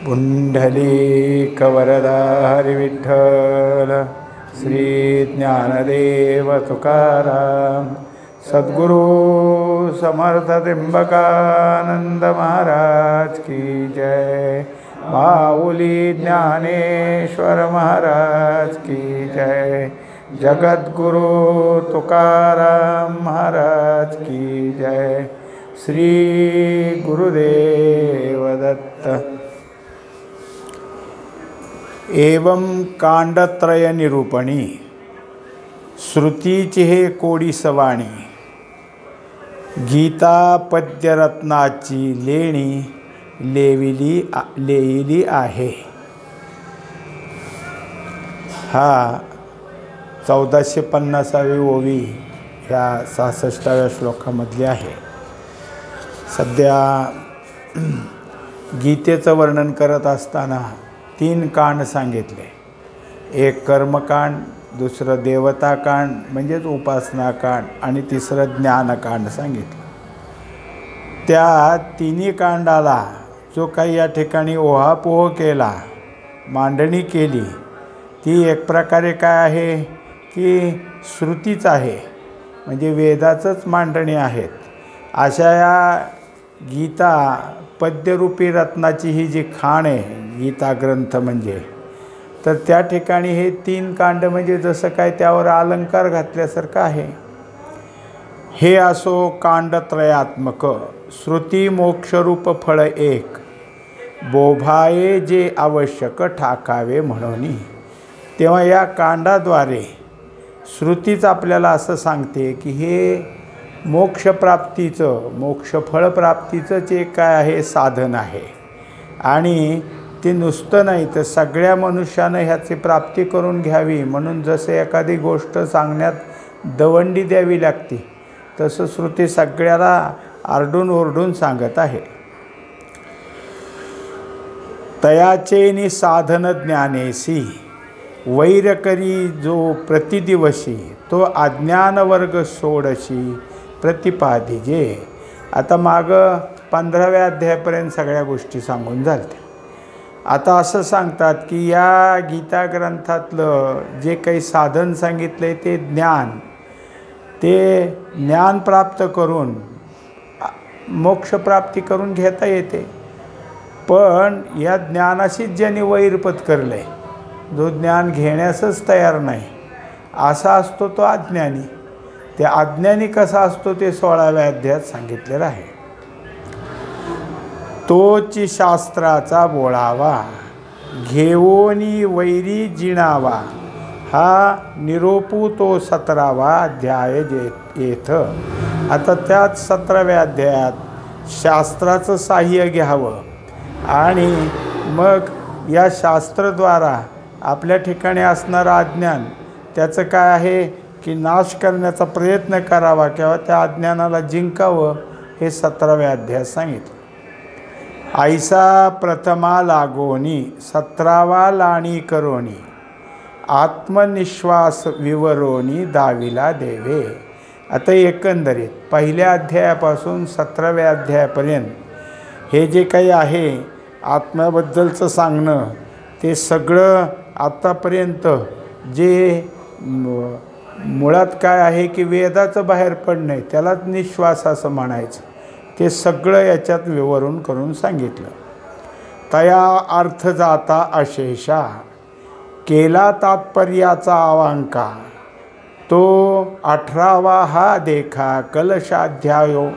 पुंडलीकवरदा हरिविठ्ठल श्री ज्ञानदेव तुकाराम सद्गुरु समर्थ त्र्यंबकानंद महाराज की जय। माऊली ज्ञानेश्वर महाराज की जय। जगद्गुरु तुकाराम महाराज की जय। श्री गुरुदेव दत्त। एवं कांडत्रय निरूपणी श्रुतीची हे कोडी सवाणी, गीता पद्यरत्नाची लेणी लेईली आहे। हा 1450वी ओवी ह्या 66व्या श्लोकामधली आहे। सध्या गीतेचं वर्णन करत असताना 3 कांड सांगितले। एक कर्मकांड, दुसरं देवताकांड म्हणजेच उपासनाकांड आणि तिसरं ज्ञानकांड सांगितलं। त्या तिन्ही कांडाला जो काही या ठिकाणी ओहापोह केला, मांडणी केली, ती एक प्रकारे काय आहे की श्रुतीच आहे, म्हणजे वेदाचंच मांडणी आहेत। अशा या गीता पद्यरूपी रत्नाची ही जी खाण आहे गीता ग्रंथ म्हणजे, तर त्या ठिकाणी हे 3 कांड म्हणजे जसं काय त्यावर अलंकार घातल्यासारखं आहे। हे असो कांडत्रयात्मक श्रुती मोक्षरूप फळ एक, बोभाये जे आवश्यक ठाकावे म्हणून। तेव्हा या कांडाद्वारे श्रुतीच आपल्याला असं सांगते की हे मोक्षप्राप्तीचं, मोक्षफळप्राप्तीचंच एक काय आहे साधन आहे। आणि ते नुसतं नाही तर सगळ्या मनुष्यानं ह्याची प्राप्ती करून घ्यावी म्हणून जसे एखादी गोष्ट सांगण्यात दवंडी द्यावी लागते, तसं श्रुती सगळ्याला आरडून ओरडून सांगत आहे। तयाचेनी साधन ज्ञानेसी वैर करी जो प्रतिदिवशी, तो अज्ञान वर्ग सोडशी प्रतिपादिजे। आता मागं 15व्या अध्यायापर्यंत सगळ्या गोष्टी सांगून झाल्या। आता असं सांगतात की या गीता ग्रंथातलं जे काही साधन सांगितलं आहे ते ज्ञान, ते ज्ञान प्राप्त करून मोक्षप्राप्ती करून घेता येते। पण या ज्ञानाशीच ज्यांनी वैर पत्करलं आहे, जो ज्ञान घेण्यासच तयार नाही, असा असतो तो अज्ञानी। ते अज्ञानी कसा असतो ते 16व्या अध्यायात सांगितलेलं आहे। तोची शास्त्राचा बोळावा घेऊनी वैरी जिणावा, हा निरोपू तो 17वा अध्याय येथ। आता त्याच 17व्या अध्यायात शास्त्राचं साह्य घ्यावं आणि मग या शास्त्रद्वारा आपल्या ठिकाणी असणारं अज्ञान त्याचं काय आहे की नाश करण्याचा प्रयत्न करावा किंवा त्या अज्ञानाला जिंकावं, हे 17व्या अध्यायात सांगितलं। ऐसा प्रथमा लागोनी 17वा लाणी करोनी, आत्मनिश्वास विवरोनी दाविला देवे। आता एकंदरीत पहिल्या अध्यायापासून 17व्या अध्यायापर्यंत हे जे काही आहे आत्म्याबद्दलचं सांगणं, ते सगळं आत्तापर्यंत जे मुळात काय आहे की वेदाचं बाहेर पडणं आहे, त्यालाच निश्वास असं म्हणायचं, ते सगळं याच्यात विवरण करून सांगितलं। तया अर्थ जाता अशेषा केला तात्पर्याचा अवांका, तो 18वा हा देखा कलशाध्यायो।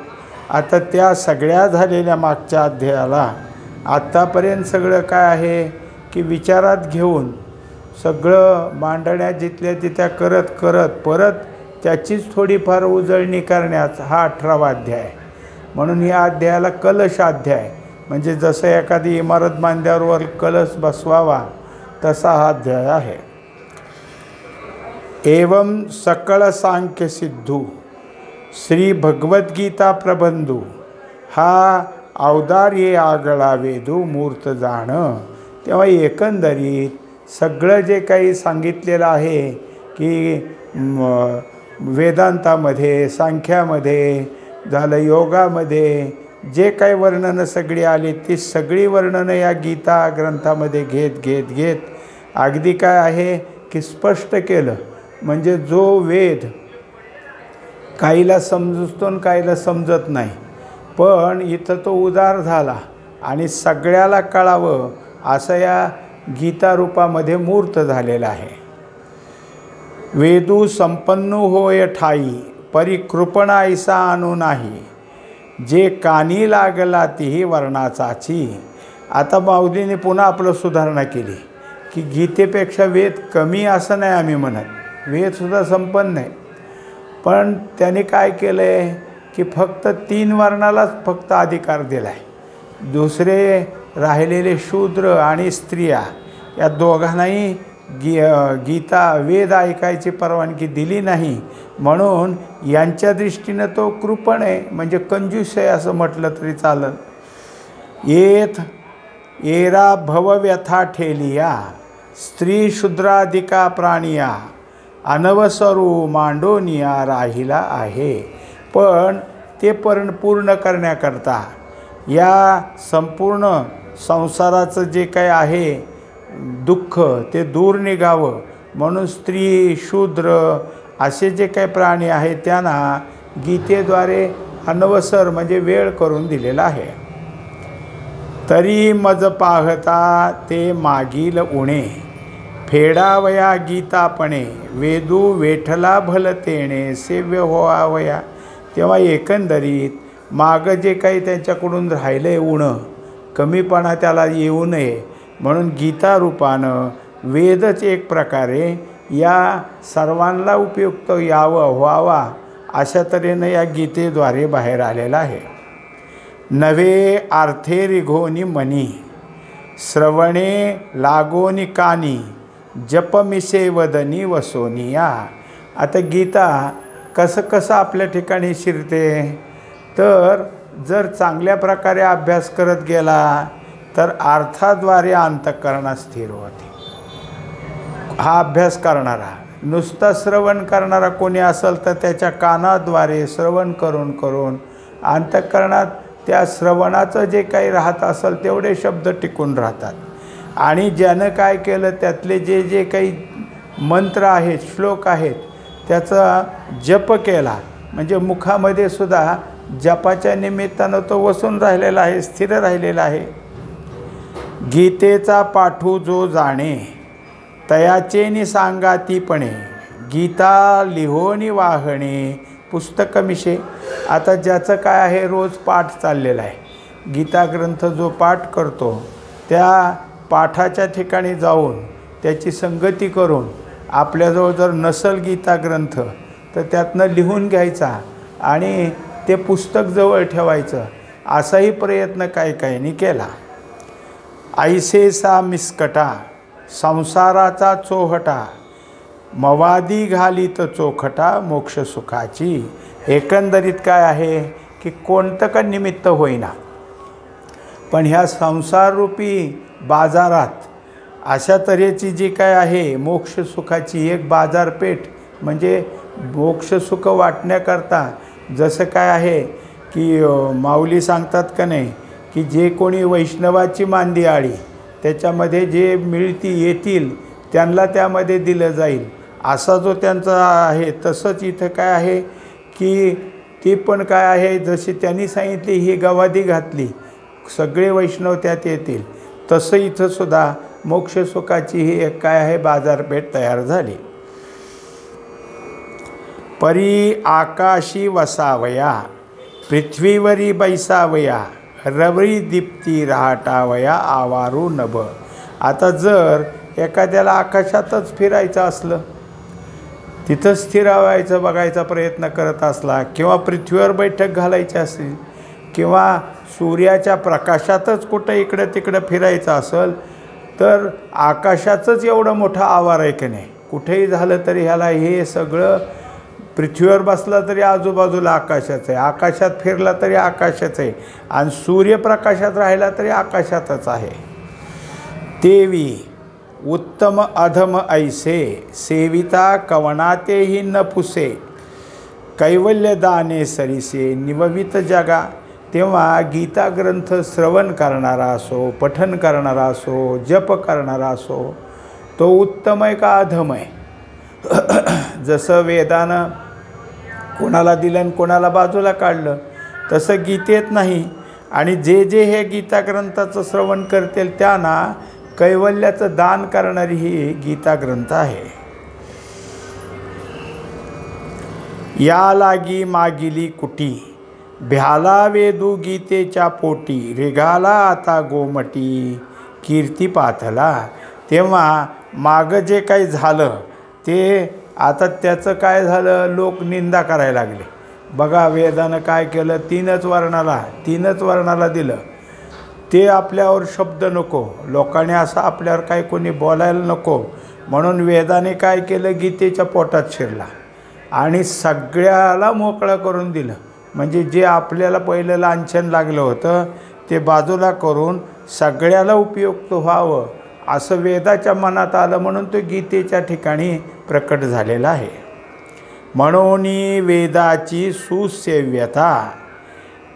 आता त्या सगळ्या झालेल्या मागच्या अध्यायाला आत्तापर्यंत सगळं काय आहे की विचारात घेऊन सगळं मांडण्या जिथल्या तिथ्या करत करत परत त्याचीच थोडीफार उजळणी करण्याचा हा 18वा अध्याय। म्हणून या अध्यायाला कलशाध्याय, म्हणजे जसं एखादी इमारत बांधल्यावर कलश बसवावा तसा हा अध्याय आहे। एवं सकळ सांख्य सिद्धू श्री भगवद्गीता प्रबंधू, हा अवतार्ये आगळा वेदू मूर्त जाण। तेव्हा एकंदरीत सगळं जे काही सांगितलेलं आहे की वेदांतामध्ये, सांख्यामध्ये झालं, योगामध्ये जे काही वर्णनं सगळी आली ती सगळी वर्णनं या गीता ग्रंथामध्ये घेत अगदी काय आहे की स्पष्ट केलं. म्हणजे जो वेद काहीला समजतो आणि काहीला समजत नाही, पण इथं तो उदार झाला आणि सगळ्याला कळावं असं या गीता रूपामध्ये मूर्त झालेलं आहे. वेदू संपन्नू होय ठाई, परी कृपणा ऐसा आणू नाही, जे कानी लागला तीही वर्णाचाची. आता माऊलीने पुन्हा आपलं सुधारणा केली की गीतेपेक्षा वेद कमी असं नाही आम्ही म्हणत, वेदसुद्धा संपन्न आहे. पण त्याने काय केलं आहे की फक्त 3 वर्णालाच फक्त अधिकार दिला आहे. दुसरे राहिलेले शूद्र आणि स्त्रिया या दोघांनाही गीता वेद ऐकायची परवानगी दिली नाही. म्हणून यांच्या दृष्टीनं तो कृपण आहे, म्हणजे कंजूस आहे असं म्हटलं तरी चालेल. येथ येरा भवव्यथा ठेलिया, स्त्री शूद्राधिका प्राणिया, अनवसरू मांडोनिया राहिला आहे. पण ते पूर्ण करण्याकरता या संपूर्ण संसाराचं जे काही आहे दुःख ते दूर निघावं म्हणून स्त्री शूद्र असे जे काही प्राणी आहेत त्यांना गीतेद्वारे अनवसर म्हणजे वेळ करून दिलेला आहे. तरी मज पाहता ते मागील उणे, फेडावया गीतापणे, वेदू वेठला भलतेणे सेव्य व्हावया. तेव्हा एकंदरीत मागं जे काही त्यांच्याकडून राहिलं आहे उणं, कमीपणा त्याला येऊ नये म्हणून गीता रूपानं वेदच एक प्रकारे या सर्वांना उपयुक्त व्हावा अशा तऱ्हेनं या गीतेद्वारे बाहेर आलेला आहे. नवे आर्थे रिघोनी मनी, श्रवणे लागोनी कानी, जपमिसे वदनी वसोनिया. आता गीता कसं आपल्या ठिकाणी शिरते, तर जर चांगल्या प्रकारे अभ्यास करत गेला तर अर्थाद्वारे अंतःकरणात स्थिर होते. हा अभ्यास करणारा, नुसता श्रवण करणारा कोणी असेल तर त्याच्या कानाद्वारे श्रवण करून अंतःकरणात त्या श्रवणाचं जे काही राहत असेल तेवढे शब्द टिकून राहतात. आणि ज्यानं काय केलं त्यातले जे काही मंत्र आहेत श्लोक आहेत त्याचा जप केला म्हणजे मुखामध्ये सुद्धा जपाच्या निमित्तानं तो वसून राहिलेला आहे, स्थिर राहिलेला आहे. गीतेचा पाठू जो जाणे, तयाचेनी सांगातीपणे, गीता लिहोनी वाहणे पुस्तकमिशे. आता ज्याचं काय आहे रोज पाठ चाललेला आहे, गीता ग्रंथ जो पाठ करतो त्या पाठाच्या ठिकाणी जाऊन त्याची संगती करून आपल्याजवळ जर नसल गीता ग्रंथ तर त्यातनं लिहून घ्यायचा आणि ते पुस्तक जवळ ठेवायचं असाही प्रयत्न काहींनी केला. ऐसेसा मिस्कटा संसाराचा चोहटा, मवादी घालीत चोखटा मोक्ष सुखाची. एकंदरीत काय आहे की कोणतं का निमित्त होईना पण ह्या संसाररूपी बाजारात अशा तऱ्हेची जी काय आहे मोक्ष सुखाची एक बाजारपेठ म्हणजे मोक्ष सुख वाटण्याकरता जसं काय आहे की माऊली सांगतात का नाही की जे कोणी वैष्णवाची मांदी आळी त्याच्यामध्ये जे येतील त्यांना त्यामध्ये दिलं जाईल असा जो त्यांचा आहे. तसंच इथं काय आहे की ती पण काय आहे जशी त्यांनी सांगितली ही गवादी घातली सगळे वैष्णव त्यात येतील तसं इथं सुद्धा मोक्ष सुखाची ही एक काय आहे बाजारपेठ तयार झाली. परी आकाशी वसावया, पृथ्वीवरी बैसावया, रवरी दीप्ती राहटावया आवारू नभ. आता जर एखाद्याला आकाशातच फिरायचं असलं तिथं स्थिर व्हायचं बघायचा प्रयत्न करत असला किंवा पृथ्वीवर बैठक घालायची असेल किंवा सूर्याच्या प्रकाशातच कुठं इकडं तिकडं फिरायचं असेल तर आकाशाचंच एवढं मोठं आवार आहे की नाही. कुठेही झालं तरी ह्याला हे सगळं पृथ्वीवर बसला तरी आजूबाजूला आकाशाचं आहे, आकाशात फिरला तरी आकाशाचं आहे आणि सूर्यप्रकाशात राहिला तरी आकाशातच आहे. तेवी उत्तम अधम ऐसे सेविता कवनातेही न पुसे, कैवल्य दाने सरिसे निववित जगा. तेव्हा गीता ग्रंथ श्रवण करणारा असो, पठन करणारा असो, जप करणारा असो, तो उत्तम आहे का अधम आहे? जसं वेदानं कोणाला दिलं आणि कोणाला बाजूला काढलं तसं गीतेत नाही. आणि जे जे हे गीता ग्रंथाचं श्रवण करतील त्यांना कैवल्याचं दान करणारी ही गीता ग्रंथ आहे. या लागी मागिली कुटी, भ्याला वेदू गीतेच्या पोटी, रेगाला आता गोमटी, कीर्ती पाथला. तेव्हा मागं जे काही झालं ते आता त्याचं काय झालं, लोक निंदा करायला लागले. बघा वेदानं काय केलं, तीनच वर्णाला दिलं. ते आपल्यावर शब्द नको, लोकांनी असं आपल्यावर काय कोणी बोलायला नको म्हणून वेदाने काय केलं, गीतेच्या पोटात शिरला आणि सगळ्याला मोकळं करून दिलं. म्हणजे जे आपल्याला पहिलं लांछन लागलं होतं ते बाजूला करून सगळ्याला उपयुक्त व्हावं असं वेदाच्या मनात आलं म्हणून तो गीतेच्या ठिकाणी प्रकट झालेला आहे. म्हणून वेदाची सुसेव्यता,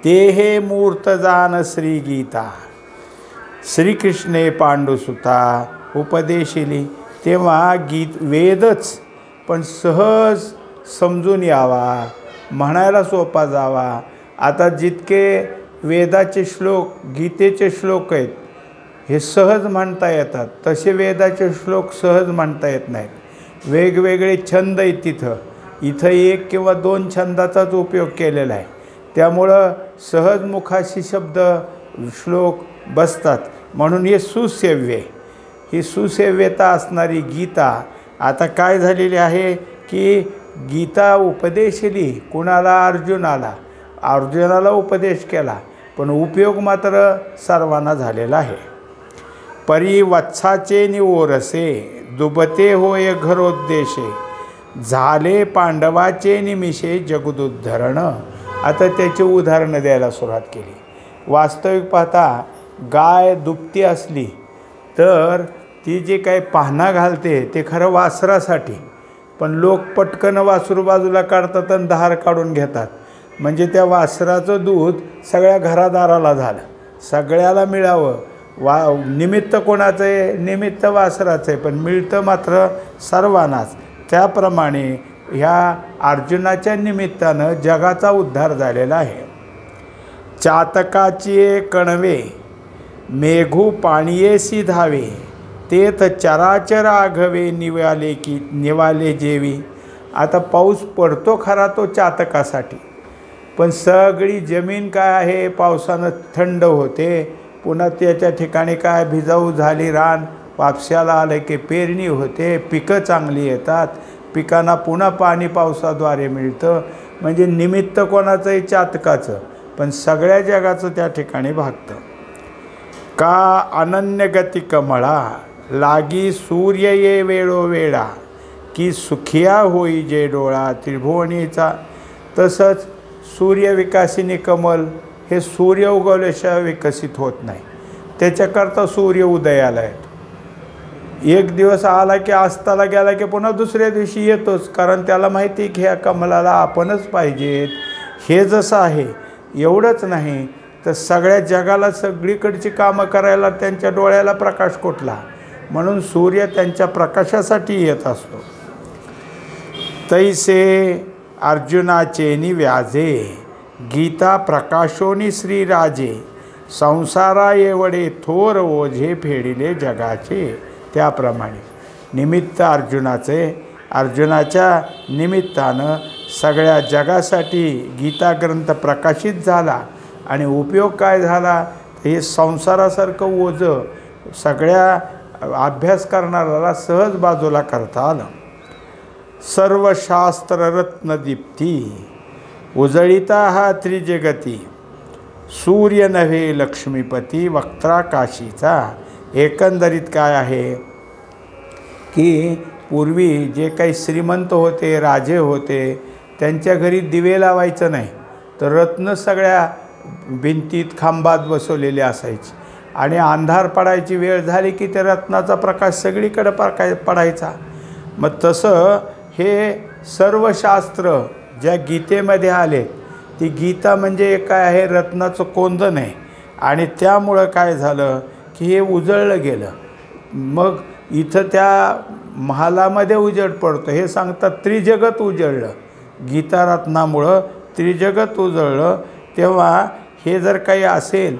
ते हे मूर्त जान श्री गीता, श्रीकृष्णे पांडुसुता उपदेशिली. तेव्हा वेदच पण सहज समजून यावा, म्हणायला सोपा जावा. आता जितके वेदाचे श्लोक, गीतेचे श्लोक आहेत हे सहज म्हणता येतात, तसे वेदाचे श्लोक सहज म्हणता येत नाहीत. वेगवेगळे छंद आहेत इथं 1 किंवा 2 छंदाचाच उपयोग केलेला आहे. त्यामुळं सहज मुखाशी शब्द श्लोक बसतात. म्हणून हे सुसेव्य, ही सुसेव्यता असणारी गीता आता काय झालेली आहे की गीता उपदेशली कुणाला, अर्जुनाला उपदेश केला पण उपयोग मात्र सर्वांना झालेला आहे. परी वत्साचे निओरसे, दुबते होय घरोद्देशे, झाले पांडवाचे निमिषे जगदुद्धरण. आता त्याची उदाहरणं द्यायला सुरुवात केली. वास्तविक पाहता गाय दुभती असली तर ती जे काही पाहणा घालते ते खरं वासरासाठी, पण लोक पटकन वासरू बाजूला काढतात आणि धार काढून घेतात. म्हणजे त्या वासराचं दूध सगळ्या घरादाराला झालं, सगळ्याला मिळावं. निमित्त कोणाचं आहे? निमित्त वासराचं आहे, पण मिळतं मात्र सर्वांनाच. त्याप्रमाणे ह्या अर्जुनाच्या निमित्तानं जगाचा उद्धार झालेला आहे. चातकाची कणवे, मेघू पाणीयेसी धावे, तेथ चराचर आघवे, निवाले जेवी. आता पाऊस पडतो खरा तो चातकासाठी, पण सगळी जमीन काय आहे पावसानं थंड होते. पुन्हा त्याच्या ठिकाणी काय भिजाऊ झाली रान, वापशाला आलं की पेरणी होते, पिकं चांगली येतात, पिकांना पुन्हा पाणी पावसाद्वारे मिळतं. म्हणजे निमित्त कोणाचं आहे? चातकाचं, पण सगळ्या जगाचं त्या ठिकाणी भागतं. का अनन्यगती कमळा, लागी सूर्य ये वेळोवेळा, की सुखिया होई जे डोळा त्रिभुवनीचा. तसंच सूर्यविकासिनी कमल हे सूर्य उगवल्याशिवाय विकसित होत नाही. त्याच्याकरता सूर्य उदयाला येतो. एक दिवस आला की अस्ताला गेला की पुन्हा दुसऱ्या दिवशी येतोच, कारण त्याला माहिती आहे की ह्या कमलाला आपणच पाहिजेत. हे जसं आहे एवढंच नाही तर सगळ्या जगाला सगळीकडची कामं करायला त्यांच्या डोळ्याला प्रकाश कुठला, म्हणून सूर्य त्यांच्या प्रकाशासाठी येत असतो. तैसे अर्जुनाचे व्याजे, गीता प्रकाशोनी श्रीराजे, संसारा एवढे थोर ओझे फेडिले जगाचे. त्याप्रमाणे निमित्त अर्जुनाच्या निमित्तानं सगळ्या जगासाठी गीता ग्रंथ प्रकाशित झाला. आणि उपयोग काय झाला? हे संसारासारखं ओझं सगळ्या अभ्यास करणाऱ्याला सहज बाजूला करता आलं. सर्व शास्त्र रत्नदीप्ती, उजळिता हा त्रिजगती, सूर्य नव्हे लक्ष्मीपती, वक्त्रा काशीचा. एकंदरीत काय आहे की पूर्वी जे काही श्रीमंत होते, राजे होते, त्यांच्या घरी दिवे लावायचं नाही तर रत्न सगळ्या भिंतीत खांबात बसवलेले असायचे. आणि अंधार पडायची वेळ झाली की त्या रत्नाचा प्रकाश सगळीकडे पडायचा. मग तसं हे सर्व शास्त्र ज्या गीतेमध्ये आले ती गीता म्हणजे काय आहे, रत्नाचं कोंदण आहे. आणि त्यामुळं काय झालं की हे उजळलं गेलं. मग इथं त्या महालामध्ये उजेड पडतो. हे सांगतात त्रिजगत उजळलं, गीता रत्नामुळं त्रिजगत उजळलं. तेव्हा हे जर काही असेल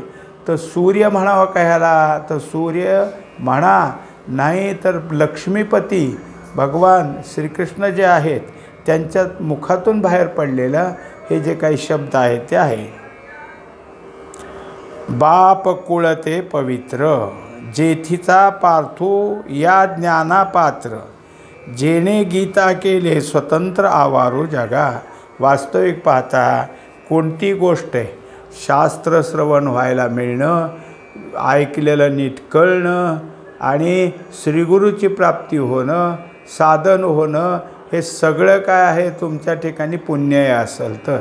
तर सूर्य म्हणावा का ह्याला, तर सूर्य म्हणा, नाही तर लक्ष्मीपती भगवान श्रीकृष्ण जे आहेत त्यांच्या मुखातून बाहेर पडलेलं हे जे काही शब्द आहेत ते आहे. बाप कुळते पवित्र, जेथीचा पार्थू या ज्ञानापात्र, जेणे गीता केले स्वतंत्र आवारू जगा. वास्तविक पाहता कोणती गोष्ट आहे, शास्त्र श्रवण व्हायला मिळणं, ऐकलेलं नीट कळणं आणि श्रीगुरूची प्राप्ती होणं, साधन होणं, हे सगळं काय आहे तुमच्या ठिकाणी पुण्याई असेल तर.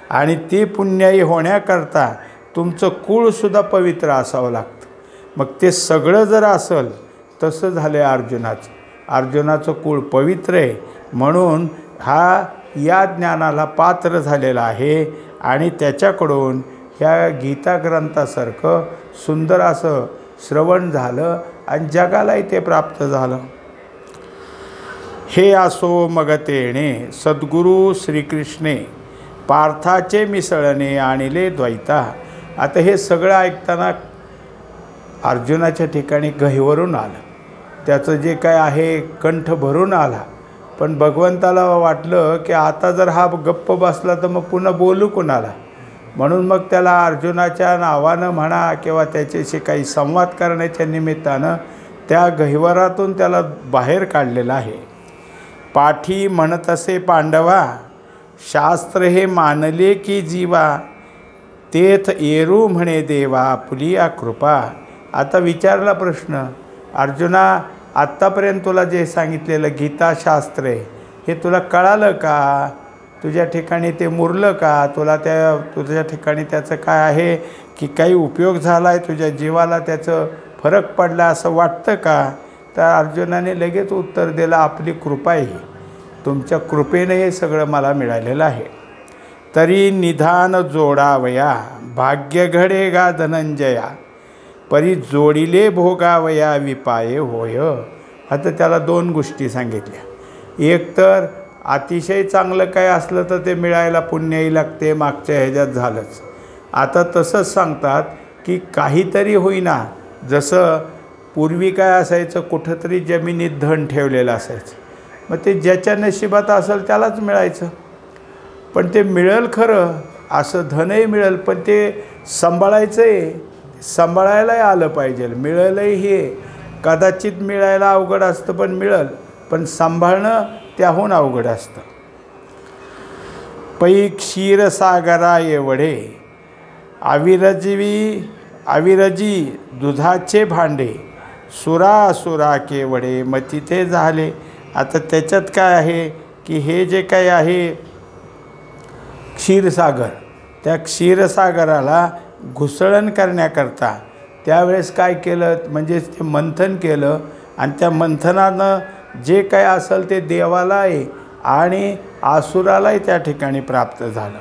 आणि ते पुण्याई होण्याकरता तुमचं कुळसुद्धा पवित्र असावं लागतं. मग ते सगळं जर असेल, तसं झालं आहे अर्जुनाचं. अर्जुनाचं कुळ पवित्र आहे म्हणून हा या ज्ञानाला पात्र झालेला आहे. आणि त्याच्याकडून ह्या गीता ग्रंथासारखं सुंदर असं श्रवण झालं आणि जगालाही ते प्राप्त झालं. हे असो मग तेणे सद्गुरू श्रीकृष्णे, पार्थाचे मिसळणे आणिले द्वैता. आता हे सगळं ऐकताना अर्जुनाच्या ठिकाणी गहिवरून आलं, त्याचं जे काय आहे कंठ भरून आला. पण भगवंताला वाटलं की आता जर हा गप्प बसला तर मग पुन्हा बोलू कुणाला, म्हणून मग त्याला अर्जुनाच्या नावानं म्हणा किंवा त्याच्याशी काही संवाद करण्याच्या निमित्तानं त्या गहिवरातून त्याला बाहेर काढलेलं आहे. पाठी म्हणतसे पांडवा, शास्त्र हे मानले की जीवा, तेथ येरू म्हणे देवा फुलिया कृपा. आता विचारला प्रश्न, अर्जुना आत्तापर्यंत तुला जे सांगितलेलं गीताशास्त्र आहे हे तुला कळालं का, तुझ्या ठिकाणी ते मुरलं का, तुझ्या ठिकाणी त्याचं काय आहे की काही उपयोग झाला आहे, तुझ्या जीवाला त्याचं फरक पडला असं वाटतं का. तर अर्जुनाने लगेच उत्तर दिलं, आपली कृपा आहे, तुमच्या कृपेने हे सगळं मला मिळालेलं आहे. तरी निधान जोडावया भाग्य घडे गा धनंजया, परी जोडिले भोगावया विपाये होय. आता त्याला दोन गोष्टी सांगितल्या. एक तर अतिशय चांगलं काय असलं तर ते मिळायला पुण्याई लागते, मागच्या ह्याच्यात झालंच. आता तसंच सांगतात की काहीतरी होईना, जसं पूर्वी काय असायचं, कुठंतरी जमिनीत धन ठेवलेलं असायचं, मग ते ज्याच्या नशिबात असेल त्यालाच मिळायचं. पण ते मिळेल खरं, असं धनही मिळेल, पण ते सांभाळायचं आहे, सांभाळायलाही आलं पाहिजे. मिळेलही हे कदाचित मिळायला अवघड असतं पण मिळेल, पण सांभाळणं त्याहून अवघड असतं. पै क्षीरसागरा एवढे अविरजी दुधाचे भांडे, सुरा केवढे मती ते झाले. आता त्याच्यात काय आहे की हे जे काही आहे क्षीरसागर, त्या क्षीरसागराला घुसळण करण्याकरता त्यावेळेस काय केलं, म्हणजे ते मंथन केलं आणि त्या मंथनानं जे काय असेल ते देवालाही आणि आसुरालाही त्या ठिकाणी प्राप्त झालं.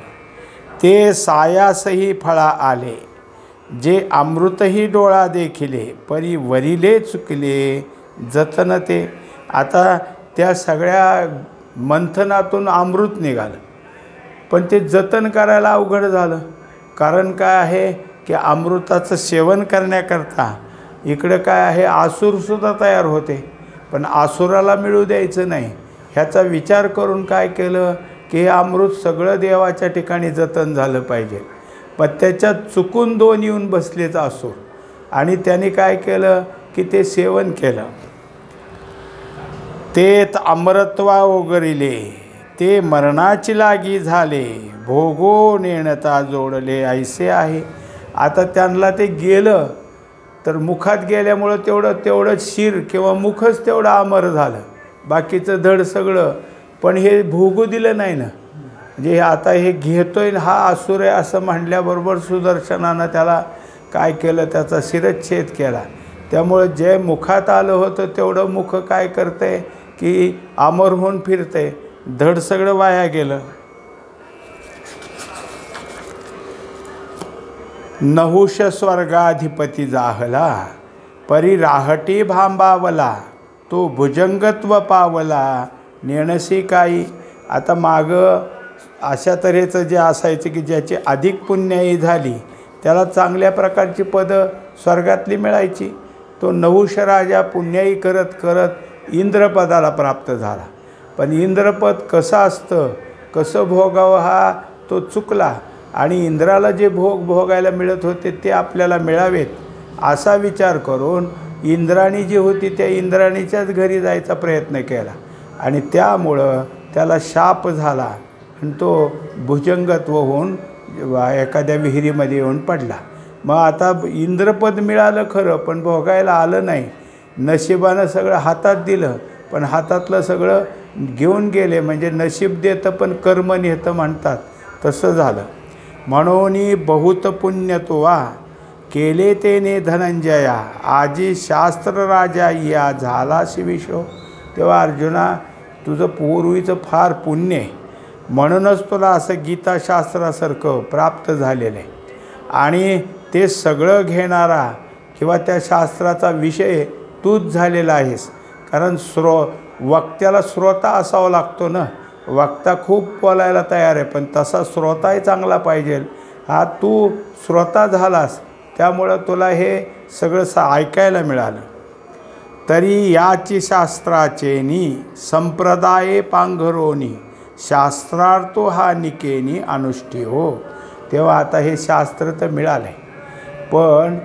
ते सायासही फळा आले, जे अमृतही डोळा देखिले, परी वरिले चुकले जतन ते. आता त्या सगळ्या मंथनातून अमृत निघालं, पण ते जतन करायला अवघड झालं. कारण काय आहे की अमृताचं सेवन करण्याकरता इकडं काय आहे, आसूरसुद्धा तयार होते, पण आसुराला मिळू द्यायचं नाही. ह्याचा विचार करून काय केलं की हे अमृत सगळं देवाच्या ठिकाणी जतन झालं पाहिजे. पण त्याच्यात चुकून दोन येऊन बसलेच आसूर, आणि त्याने काय केलं की ते सेवन केलं. तेत अमरत्वा ओगरिले, ते मरणाची लागी झाले, भोगो नेणता जोडले ऐसे आहे. आता त्यांना ते गेलं तर मुखात गेल्यामुळं तेवढं शिर किंवा मुखच तेवढं अमर झालं, बाकीचं धड सगळं, पण हे भोगू दिलं नाही ना. म्हणजे आता हे घेतोय हा असुर आहे असं म्हणल्याबरोबर सुदर्शनानं त्याला काय केलं, त्याचा शिरच्छेद केला. त्यामुळे जे मुखात आलं होतं तेवढं मुख काय करते की अमर होऊन फिरते, धड सगळं वाया गेलं. नहुष स्वर्गाधिपती जाहला, परी राहटी भांबावला, तो भुजंगत्व पावला, नेणसी काही. आता मागं अशा तऱ्हेचं जे असायचं की ज्याची अधिक पुण्याई झाली त्याला चांगल्या प्रकारची पदं स्वर्गातली मिळायची. तो नहुष राजा पुण्याई करत करत इंद्रपदाला प्राप्त झाला. पण इंद्रपद कसं असतं, कसं भोगावं हा तो चुकला आणि इंद्राला जे भोग भोगायला मिळत होते ते आपल्याला मिळावेत असा विचार करून इंद्राणी जी होती त्या इंद्राणीच्याच घरी जायचा प्रयत्न केला आणि त्यामुळं त्याला शाप झाला आणि तो भुजंगत्व होऊन एखाद्या विहिरीमध्ये येऊन पडला. मग आता इंद्रपद मिळालं खरं पण भोगायला आलं नाही. नशिबानं सगळं हातात दिलं पण हातातलं सगळं घेऊन गेले. म्हणजे नशीब देतं पण कर्म नेतं म्हणतात तसं झालं. म्हणून बहुत पुण्य तुवा केले तेने धनंजया, आजी शास्त्र राजा या झाला शिविशो. तेव्हा अर्जुना तुझं पूर्वीचं फार पुण्य आहे म्हणूनच तुला असं गीताशास्त्रासारखं प्राप्त झालेलं आहे आणि ते सगळं घेणारा किंवा त्या शास्त्राचा विषय तूच झालेला आहेस. कारण वक्त्याला श्रोता असावा लागतो ना. वक्ता खूप बोलायला तयार आहे पण तसा श्रोताही चांगला पाहिजे. हा तू श्रोता झालास त्यामुळं तुला हे सगळं ऐकायला मिळालं. तरी याची शास्त्राचेनी संप्रदाये पांघरोनी, शास्त्रार्थो हा निकेनी अनुष्ठी हो. तेव्हा आता हे शास्त्र तर मिळालं आहे पण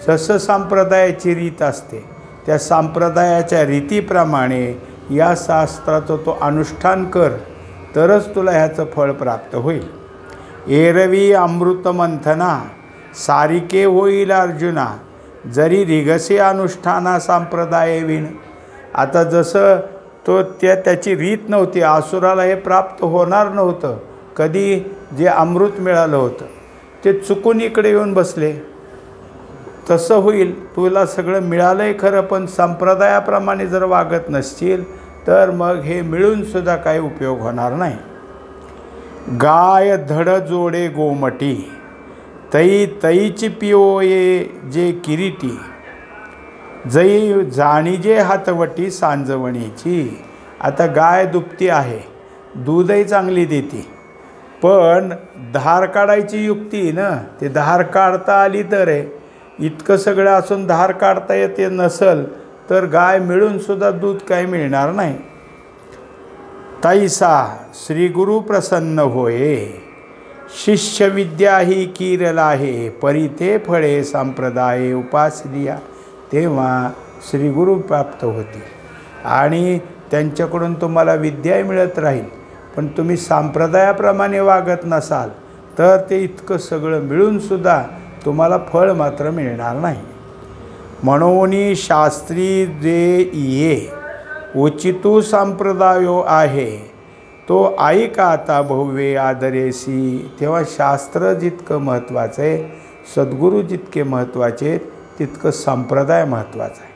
जसं संप्रदायाची रीत असते त्या संप्रदायाच्या रीतीप्रमाणे या शास्त्राचं तो अनुष्ठान कर तरच तुला ह्याचं फळ प्राप्त होईल. एरवी अमृतमंथना सारिके होईल अर्जुना, जरी रिगसे अनुष्ठाना संप्रदाय विण. आता जसं तो त्याची रीत नव्हती, असुराला हे प्राप्त होणार नव्हतं. कधी जे अमृत मिळालं होतं ते चुकून इकडे येऊन बसले, तसं होईल. तुला सगळं मिळालं आहे खरं पण संप्रदायाप्रमाणे जर वागत नसशील तर मग हे मिळूनसुद्धा काही उपयोग होणार नाही. गाय धड जोडे गोमटी, तई तईची पिओये जे किरीटी, जई जाणीजे हातवटी सांजवणीची. आता गाय दुभती आहे, दूधही चांगली देते पण धार काढायची युक्ती ना. ते धार काढता आली तर आहे. इतकं सगळं असून धार काढता येते नसल तर गाय मिळूनसुद्धा दूध काही मिळणार नाही. तैसा श्री गुरु प्रसन्न होये, शिष्यविद्या ही कीरला हे, परी ते फळे संप्रदाय उपासनिया. तेव्हा श्री गुरु प्राप्त होती आणि त्यांच्याकडून तुम्हाला विद्याही मिळत राहील. पण तुम्ही संप्रदायाप्रमाणे वागत नसाल तर ते इतकं सगळं मिळूनसुद्धा तुम्हाला फळ मात्र मिळणार नाही. म्हणून शास्त्री जे ये उचितू संप्रदायो आहे, तो ऐका आता भव्य आदरेसी. तेव्हा शास्त्र जितकं महत्त्वाचं आहे, सद्गुरू जितके महत्त्वाचे तितकं संप्रदाय महत्त्वाचा आहे.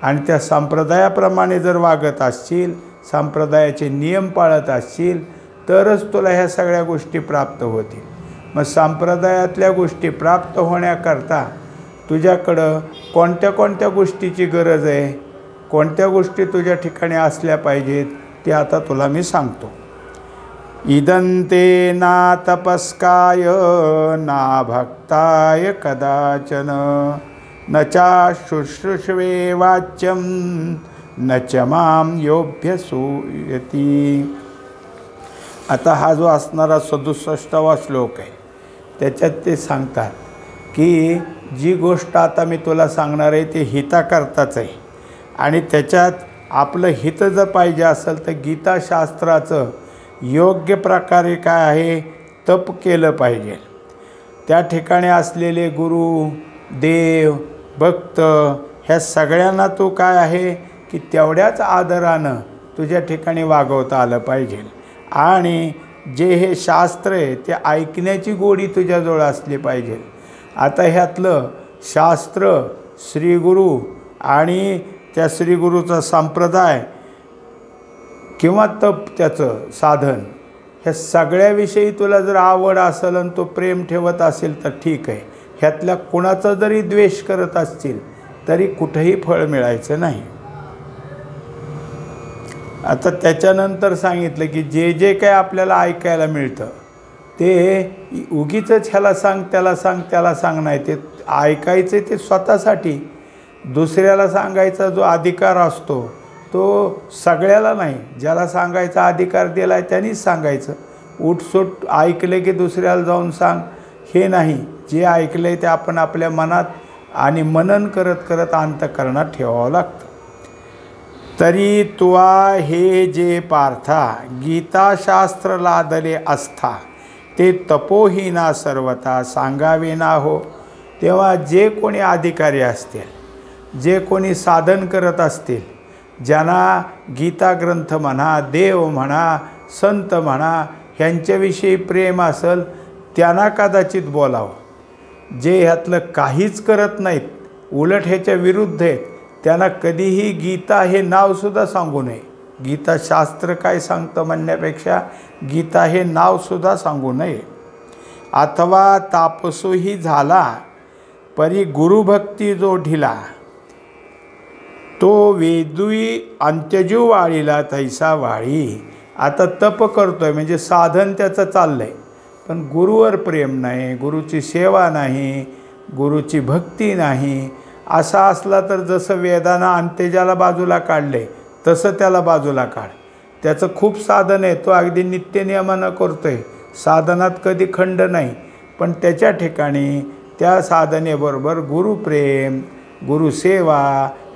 आणि त्या संप्रदायाप्रमाणे जर वागत असशील, संप्रदायाचे नियम पाळत असशील तरच तुला ह्या सगळ्या गोष्टी प्राप्त होतील. मग संप्रदायातल्या गोष्टी प्राप्त होण्याकरता तुझ्याकडं कोणत्या कोणत्या गोष्टीची गरज आहे, कोणत्या गोष्टी तुझ्या ठिकाणी असल्या पाहिजेत ते आता तुला मी सांगतो. इदंते ना तपस्काय ना भक्ताय कदाचन, न चा शुश्रूषवे वाच्यम न च माम योभ्यसूयती. आता हा जो असणारा 67वा श्लोक आहे त्याच्यात ते सांगतात की जी गोष्ट आता मी तुला सांगणार आहे ते हिताकरताच आहे आणि त्याच्यात आपलं हित जर पाहिजे असेल तर गीताशास्त्राचं योग्य प्रकारे काय आहे तप केलं पाहिजे. त्या ठिकाणी असलेले गुरु, देव, भक्त ह्या सगळ्यांना तू काय आहे की तेवढ्याच आदरानं तुझ्या ठिकाणी वागवता आलं पाहिजे. आणि जे हे शास्त्र आहे ते ऐकण्याची गोडी तुझ्याजवळ असली पाहिजे. आता ह्यातलं शास्त्र, श्रीगुरू आणि त्या श्रीगुरूचा संप्रदाय किंवा तप त्याचं साधन ह्या सगळ्याविषयी तुला जर आवड असेल आणि तो प्रेम ठेवत असेल तर ठीक आहे. ह्यातल्या कुणाचा जरी द्वेष करत असतील तरी कुठेही फळ मिळायचं नाही. आता त्याच्यानंतर सांगितलं की जे जे काय आपल्याला ऐकायला मिळतं ते उगीचच ह्याला सांग त्याला सांग त्याला सांग नाही, ते ऐकायचं ते स्वतःसाठी. दुसऱ्याला सांगायचा जो अधिकार असतो तो सगळ्याला नाही, ज्याला सांगायचा अधिकार दिला आहे त्यांनीच सांगायचं. उठसूट ऐकले की दुसऱ्याला जाऊन सांग हे नाही. जे ऐकलं आहे ते आपण आपल्या मनात आणि मनन करत करत अंतःकरणात ठेवावं लागतं. तरी तुवा हे जे पार्था गीताशास्त्र लादले असता ते तपोहीना सर्वथा सांगावे ना हो. तेव्हा जे कोणी अधिकारी असतील, जे कोणी साधन करत असतील, ज्यांना गीता ग्रंथ म्हणा, देव म्हणा, संत म्हणा ह्यांच्याविषयी प्रेम असेल त्यांना कदाचित बोलावं. जे ह्यातलं काहीच करत नाहीत, उलट ह्याच्या विरुद्ध आहेत, त्यांना कधीही गीता हे नावसुद्धा सांगू नये. गीताशास्त्र काय सांगतं म्हणण्यापेक्षा गीता हे नावसुद्धा सांगू नये. अथवा तापसोही झाला परी गुरुभक्ती जो ढिला तो वेदुई अंत्यजू वाळीला तैसा वाळी. आता तप करतोय म्हणजे साधन त्याचं चाललंय, पण गुरुवर प्रेम नाही, गुरुची सेवा नाही, गुरुची भक्ती नाही. असा असला तर जसं वेदानं अंत्यजाला बाजूला काढले तसं त्याला बाजूला काढ. त्याचं खूप साधन आहे, तो अगदी नित्यनियमानं करतोय, साधनात कधी खंड नाही, पण त्याच्या ठिकाणी त्या साधनेबरोबर गुरुप्रेम, गुरुसेवा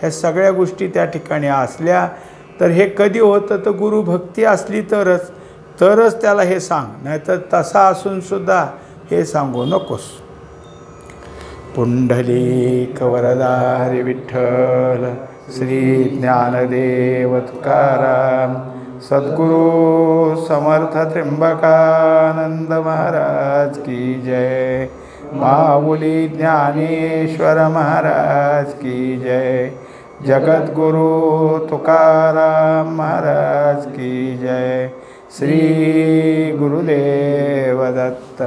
ह्या सगळ्या गोष्टी त्या ठिकाणी असल्या तर हे कधी होतं तर गुरुभक्ती असली तरच त्याला हे सांग, नाहीतर तसा असूनसुद्धा हे सांगू नकोस. पुंडलिक वरदा हरी विठ्ठल श्री ज्ञानदेव तुकाराम सद्गुरु समर्थ त्र्यंबकानंद महाराज की जय. माऊली ज्ञानेश्वर महाराज की जय. जगद्गुरु तुकाराम महाराज की जय. श्री गुरुदेव दत्त.